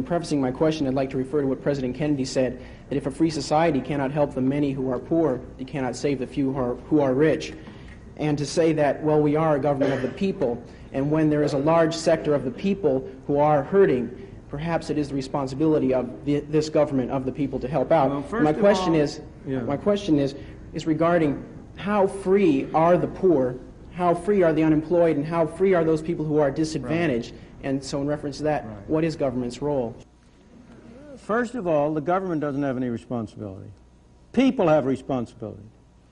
prefacing my question, I'd like to refer to what President Kennedy said, that if a free society cannot help the many who are poor, it cannot save the few who are rich. And to say that, well, we are a government of the people, and when there is a large sector of the people who are hurting, perhaps it is the responsibility of this government of the people to help out. Well, my question is regarding how free are the poor, how free are the unemployed, and how free are those people who are disadvantaged? Right. And so in reference to that, right, what is government's role? First of all, the government doesn't have any responsibility. People have responsibility.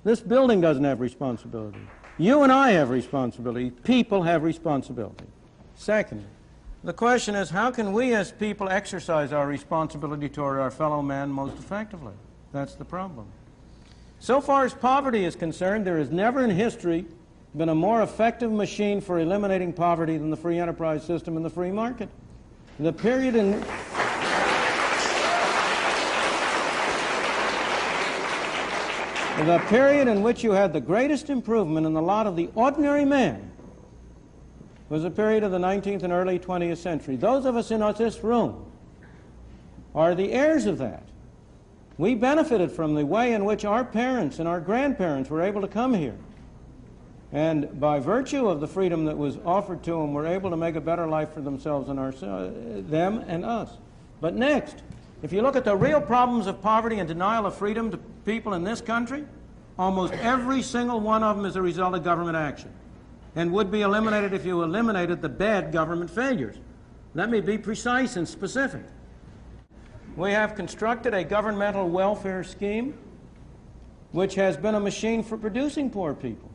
This building doesn't have responsibility. You and I have responsibility. People have responsibility. Secondly, the question is, how can we as people exercise our responsibility toward our fellow man most effectively? That's the problem. So far as poverty is concerned, there has never in history been a more effective machine for eliminating poverty than the free enterprise system and the free market. The period in the period in which you had the greatest improvement in the lot of the ordinary man was a period of the 19th and early 20th century. Those of us in this room are the heirs of that. We benefited from the way in which our parents and our grandparents were able to come here. And by virtue of the freedom that was offered to them, were able to make a better life for themselves and them and us. But next, if you look at the real problems of poverty and denial of freedom to people in this country, almost every single one of them is a result of government action and would be eliminated if you eliminated the bad government failures. Let me be precise and specific. We have constructed a governmental welfare scheme which has been a machine for producing poor people.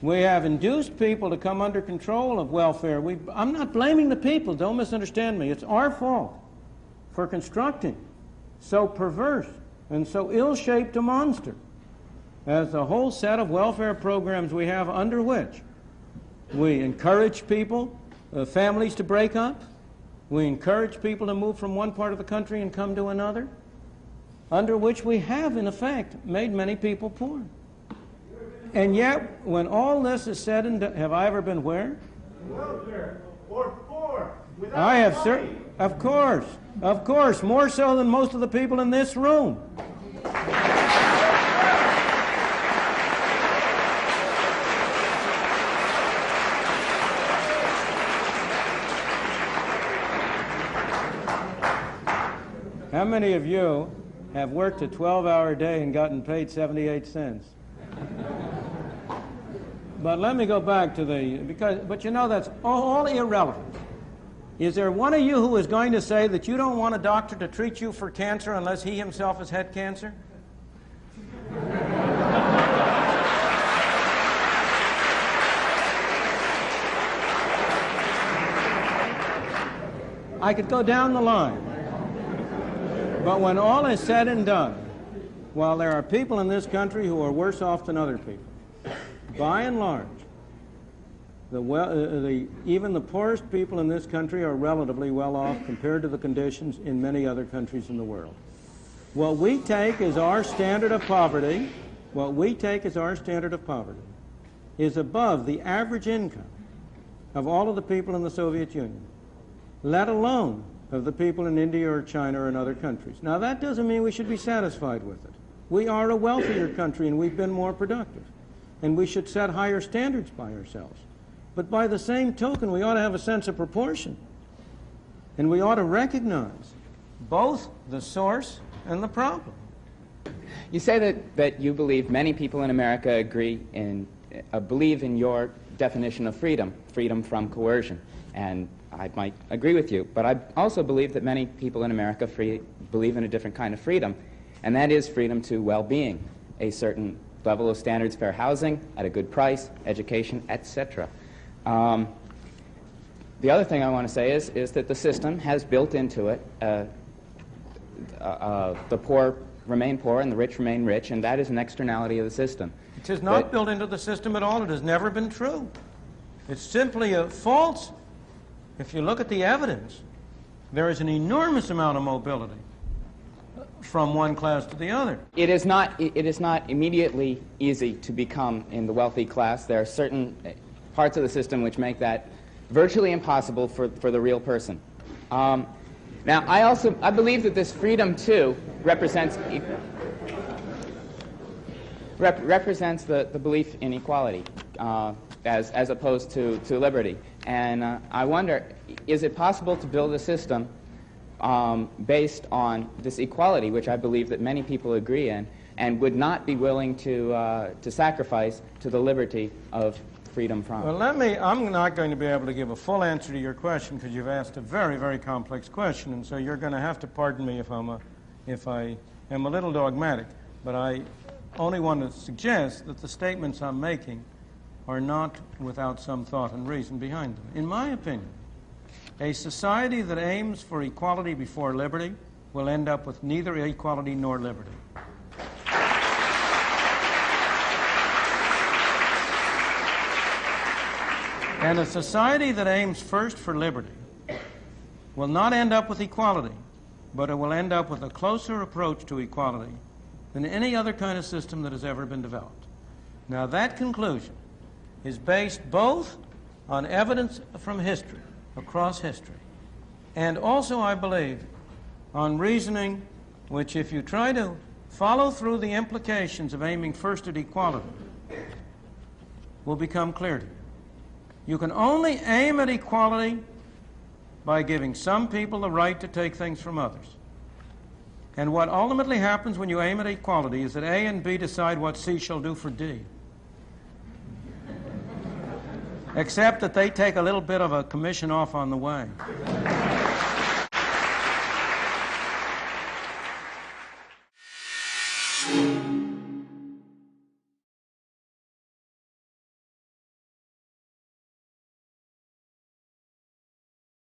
We have induced people to come under control of welfare. I'm not blaming the people, don't misunderstand me. It's our fault for constructing so perverse and so ill-shaped a monster as the whole set of welfare programs we have, under which we encourage people, families to break up, we encourage people to move from one part of the country and come to another, under which we have, in effect, made many people poor. And yet, when all this is said and done, have I ever been where? Welfare, or poor, without I have, money. Of course, more so than most of the people in this room. How many of you have worked a 12-hour day and gotten paid 78 cents? But let me go back to but you know, that's all irrelevant. Is there one of you who is going to say that you don't want a doctor to treat you for cancer unless he himself has had cancer? I could go down the line. But when all is said and done, while there are people in this country who are worse off than other people, by and large, even the poorest people in this country are relatively well off compared to the conditions in many other countries in the world. What we take as our standard of poverty, is above the average income of all of the people in the Soviet Union, let alone of the people in India or China or in other countries. Now, that doesn't mean we should be satisfied with it. We are a wealthier country and we've been more productive. And we should set higher standards by ourselves. But by the same token, we ought to have a sense of proportion. And we ought to recognize both the source and the problem. You say that you believe many people in America believe in your definition of freedom from coercion. And I might agree with you. But I also believe that many people in America believe in a different kind of freedom. And that is freedom to well-being, a certain level of standards, fair housing at a good price, education, etc. The other thing I want to say is that the system has built into it the poor remain poor and the rich remain rich, and that is an externality of the system. It is not built into the system at all. It has never been true. It's simply a false. If you look at the evidence, there is an enormous amount of mobility from one class to the other. It is not immediately easy to become in the wealthy class. There are certain parts of the system which make that virtually impossible for the real person. Now, I believe that this freedom, too, represents the belief in equality as opposed to liberty. And I wonder, is it possible to build a system based on this equality, which I believe that many people agree in, and would not be willing to sacrifice to the liberty of freedom from? Well, I'm not going to be able to give a full answer to your question because you've asked a very, very complex question, and so you're going to have to pardon me if I am a little dogmatic, but I only want to suggest that the statements I'm making are not without some thought and reason behind them. In my opinion, a society that aims for equality before liberty will end up with neither equality nor liberty. And a society that aims first for liberty will not end up with equality, but it will end up with a closer approach to equality than any other kind of system that has ever been developed. Now, that conclusion is based both on evidence from history, across history, and also, I believe, on reasoning which, if you try to follow through the implications of aiming first at equality, will become clear to you. You can only aim at equality by giving some people the right to take things from others. And what ultimately happens when you aim at equality is that A and B decide what C shall do for D. Except that they take a little bit of a commission off on the way.